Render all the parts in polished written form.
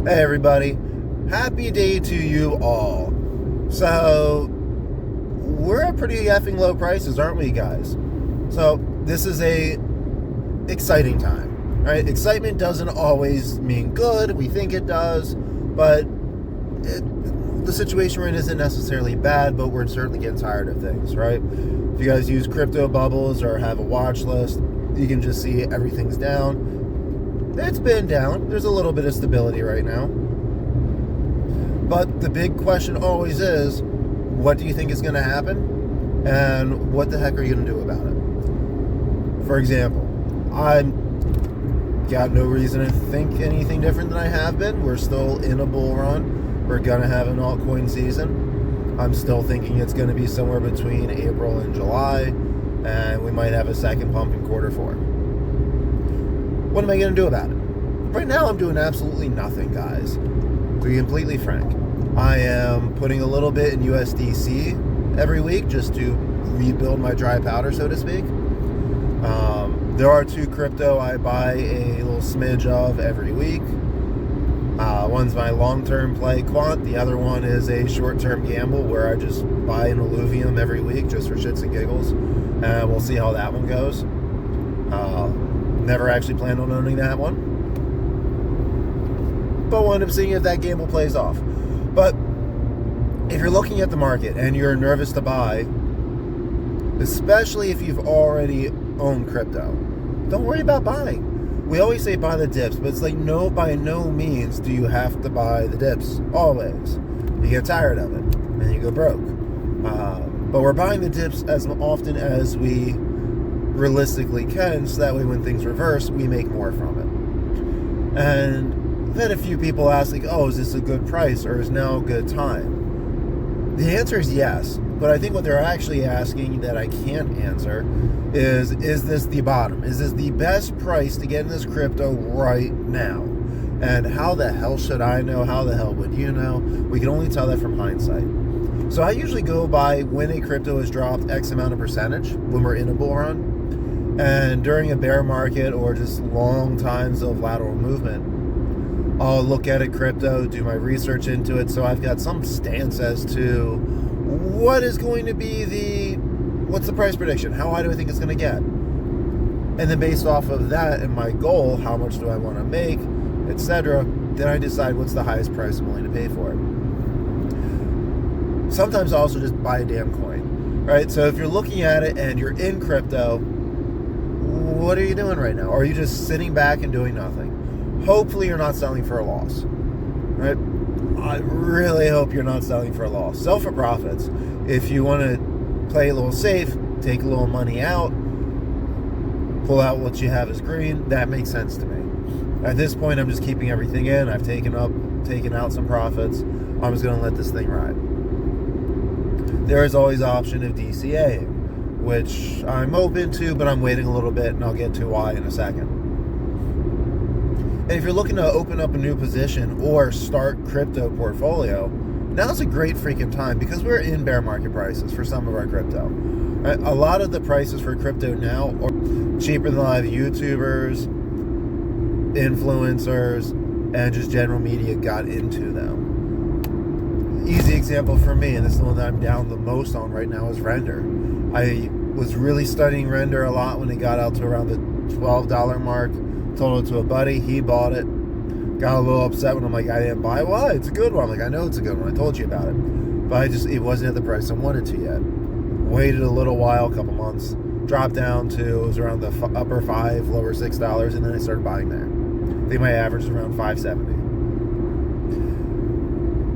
Hey everybody, happy day to you all. So, we're at pretty effing low prices, aren't we guys? So, this is a exciting time, right? Excitement doesn't always mean good, we think it does, but the situation we're in isn't necessarily bad, but we're certainly getting tired of things, right? If you guys use crypto bubbles or have a watch list, you can just see everything's down. It's been down. There's a little bit of stability right now. But the big question always is, what do you think is going to happen? And what the heck are you going to do about it? For example, I've got no reason to think anything different than I have been. We're still in a bull run. We're going to have an altcoin season. I'm still thinking it's going to be somewhere between April and July. And we might have a second pump in Q4. What am I going to do about it? Right now, I'm doing absolutely nothing, guys. To be completely frank, I am putting a little bit in USDC every week just to rebuild my dry powder, so to speak. There are two crypto I buy a little smidge of every week. One's my long-term play, quant. The other one is a short-term gamble where I just buy an alluvium every week just for shits and giggles. And we'll see how that one goes. Never actually planned on owning that one, but we'll end up seeing if that gamble plays off. But if you're looking at the market and you're nervous to buy, especially if you've already owned crypto, don't worry about buying. We always say buy the dips, but it's like no, by no means do you have to buy the dips. Always. You get tired of it and you go broke. But we're buying the dips as often as we realistically can, so that way when things reverse, we make more from it. And I've had a few people ask, like, oh, is this a good price or is now a good time? The answer is yes, but I think what they're actually asking that I can't answer is this the bottom? Is this the best price to get in this crypto right now? And how the hell should I know? How the hell would you know? We can only tell that from hindsight. So I usually go by when a crypto has dropped X amount of percentage when we're in a bull run. And during a bear market or just long times of lateral movement, I'll look at a crypto, do my research into it, so I've got some stance as to what is going to be what's the price prediction? How high do I think it's going to get? And then based off of that and my goal, how much do I want to make, etc., then I decide what's the highest price I'm willing to pay for it. Sometimes I also just buy a damn coin, right? So if you're looking at it and you're in crypto, what are you doing right now? Or are you just sitting back and doing nothing? Hopefully you're not selling for a loss, right? I really hope you're not selling for a loss. Sell for profits. If you want to play a little safe, take a little money out, pull out what you have as green, that makes sense to me. At this point, I'm just keeping everything in. I've taken out some profits. I'm just going to let this thing ride. There is always the option of DCAing, which I'm open to, but I'm waiting a little bit, and I'll get to why in a second. And if you're looking to open up a new position or start crypto portfolio, now's a great freaking time because we're in bear market prices for some of our crypto. Right? A lot of the prices for crypto now are cheaper than a lot of YouTubers, influencers, and just general media got into them. Easy example for me, and this is the one that I'm down the most on right now, is Render. I was really studying Render a lot when it got out to around the $12 mark. Told it to a buddy, he bought it. Got a little upset when I'm like, I didn't buy it. Why? It's a good one. I'm like, I know it's a good one. I told you about it. But it wasn't at the price I wanted to yet. Waited a little while, a couple months. Dropped down to, it was around the upper $5, lower $6, and then I started buying there. I think my average is around $5.70.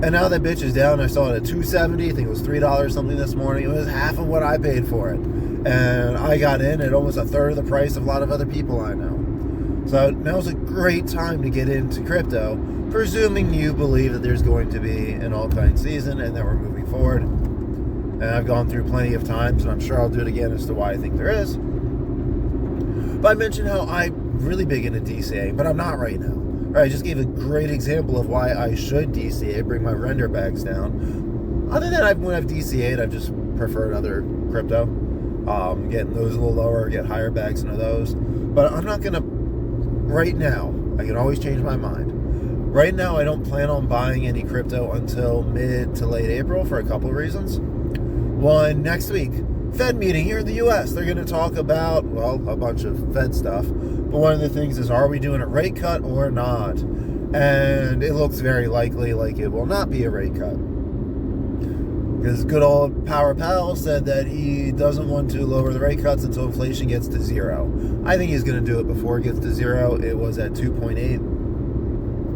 And now that bitch is down. I saw it at $2.70. I think it was $3 something this morning. It was half of what I paid for it. And I got in at almost a third of the price of a lot of other people I know. So now's a great time to get into crypto, presuming you believe that there's going to be an altcoin season and that we're moving forward. And I've gone through plenty of times, and I'm sure I'll do it again as to why I think there is. But I mentioned how I'm really big into DCA, but I'm not right now. I just gave a great example of why I should DCA, bring my render bags down. Other than when I've DCA'd, I've just preferred other crypto. Getting those a little lower, get higher bags into those. But I'm not going to, right now, I can always change my mind. Right now, I don't plan on buying any crypto until mid to late April for a couple of reasons. One, next week, Fed meeting here in the U.S. They're going to talk about, well, a bunch of Fed stuff. But one of the things is, are we doing a rate cut or not? And it looks very likely like it will not be a rate cut. Because good old Power Powell said that he doesn't want to lower the rate cuts until inflation gets to 0. I think he's going to do it before it gets to 0. It was at 2.8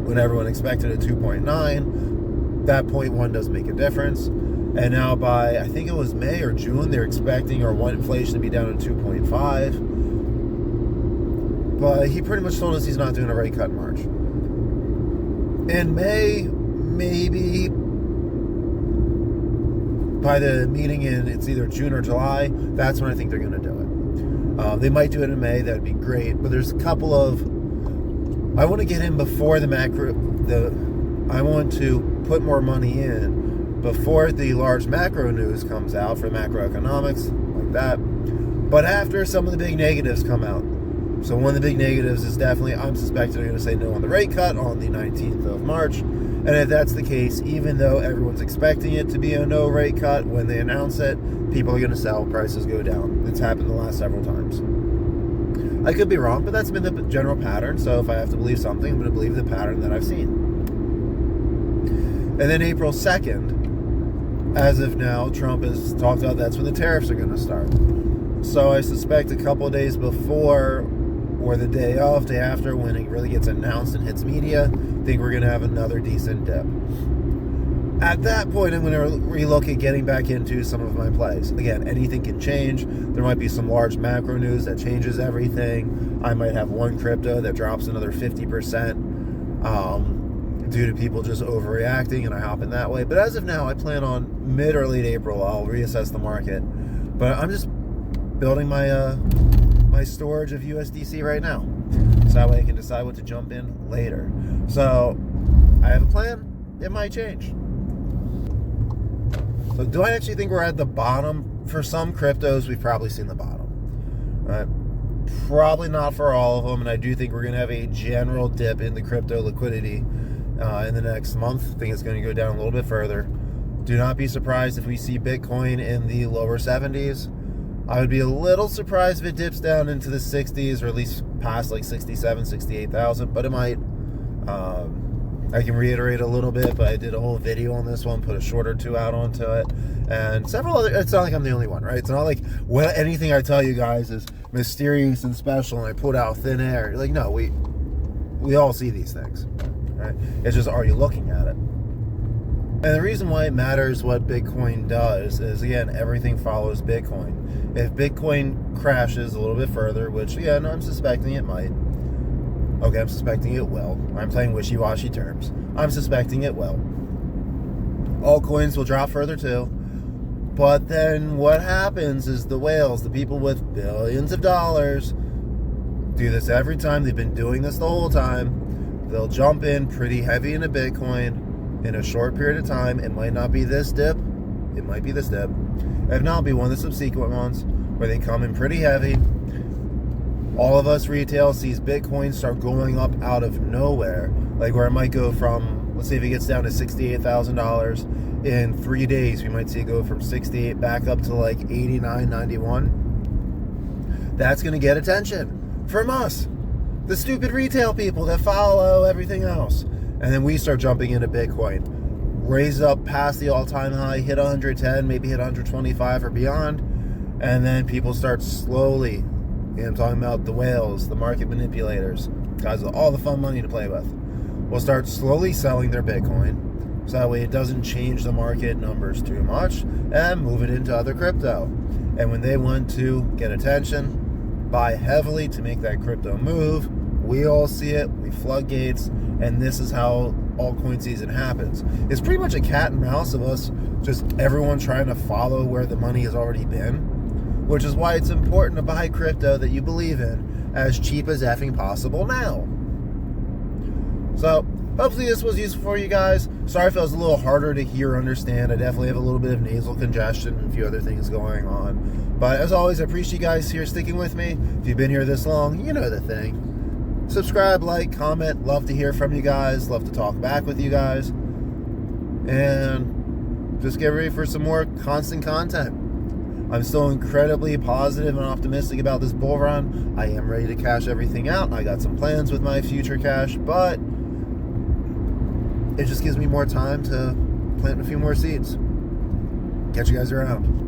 when everyone expected a 2.9. That 0.1 does make a difference. And now by, I think it was May or June, they're expecting or want inflation to be down to 2.5. But he pretty much told us he's not doing a rate cut in March. In May, maybe by the meeting in, it's either June or July, that's when I think they're going to do it. They might do it in May, that would be great. But there's a couple of, I want to get in before I want to put more money in before the large macro news comes out for macroeconomics, like that. But after some of the big negatives come out. So one of the big negatives is definitely, I'm suspecting they're going to say no on the rate cut on the 19th of March. And if that's the case, even though everyone's expecting it to be a no rate cut, when they announce it, people are going to sell, prices go down. It's happened the last several times. I could be wrong, but that's been the general pattern. So if I have to believe something, I'm going to believe the pattern that I've seen. And then April 2nd, as of now, Trump has talked about that's when the tariffs are going to start. So I suspect a couple of days before or the day of, day after, when it really gets announced and hits media, I think we're going to have another decent dip. At that point, I'm going to relook at getting back into some of my plays. Again, anything can change. There might be some large macro news that changes everything. I might have one crypto that drops another 50% due to people just overreacting, and I hop in that way. But as of now, I plan on mid or late April, I'll reassess the market. But I'm just building my my storage of USDC right now, so that way I can decide what to jump in later. So I have a plan. It might change. So do I actually think we're at the bottom? For some cryptos, we've probably seen the bottom. Probably not for all of them, and I do think we're going to have a general dip in the crypto liquidity in the next month. I think it's going to go down a little bit further. Do not be surprised if we see Bitcoin in the lower 70s. I would be a little surprised if it dips down into the 60s, or at least past like 67, 68,000, but it might. I can reiterate a little bit, but I did a whole video on this one, put a short or two out onto it, and several other. It's not like I'm the only one, right? It's not like, well, anything I tell you guys is mysterious and special, and I put out thin air. Like, no, we all see these things, right? It's just, are you looking at it? And the reason why it matters what Bitcoin does is, again, everything follows Bitcoin. If Bitcoin crashes a little bit further, which, yeah, no, I'm suspecting it might. Okay, I'm suspecting it will. I'm playing wishy-washy terms. I'm suspecting it will. Altcoins will drop further too. But then what happens is the whales, the people with billions of dollars, do this every time. They've been doing this the whole time. They'll jump in pretty heavy into Bitcoin in a short period of time. It might not be this dip. It might be this dip. If not, it'll be one of the subsequent ones where they come in pretty heavy. All of us retail sees Bitcoin start going up out of nowhere. Like where it might go from, let's say if it gets down to $68,000 in 3 days, we might see it go from 68 back up to like 89, 91. That's going to get attention from us, the stupid retail people that follow everything else. And then we start jumping into Bitcoin, raise up past the all-time high, hit 110, maybe hit 125 or beyond, and then people start slowly, I'm talking about the whales, the market manipulators, guys with all the fun money to play with, will start slowly selling their Bitcoin, so that way it doesn't change the market numbers too much, and move it into other crypto. And when they want to get attention, buy heavily to make that crypto move, we all see it, we floodgates, and this is how altcoin season happens. It's pretty much a cat and mouse of us, just everyone trying to follow where the money has already been, which is why it's important to buy crypto that you believe in as cheap as effing possible now. So hopefully this was useful for you guys. Sorry if it was a little harder to hear or understand. I definitely have a little bit of nasal congestion and a few other things going on. But as always, I appreciate you guys here sticking with me. If you've been here this long, you know the thing. subscribe, like, comment. Love to hear from you guys. Love to talk back with you guys. And just get ready for some more constant content. I'm still incredibly positive and optimistic about this bull run. I am ready to cash everything out. I got some plans with my future cash, but it just gives me more time to plant a few more seeds. Catch you guys around.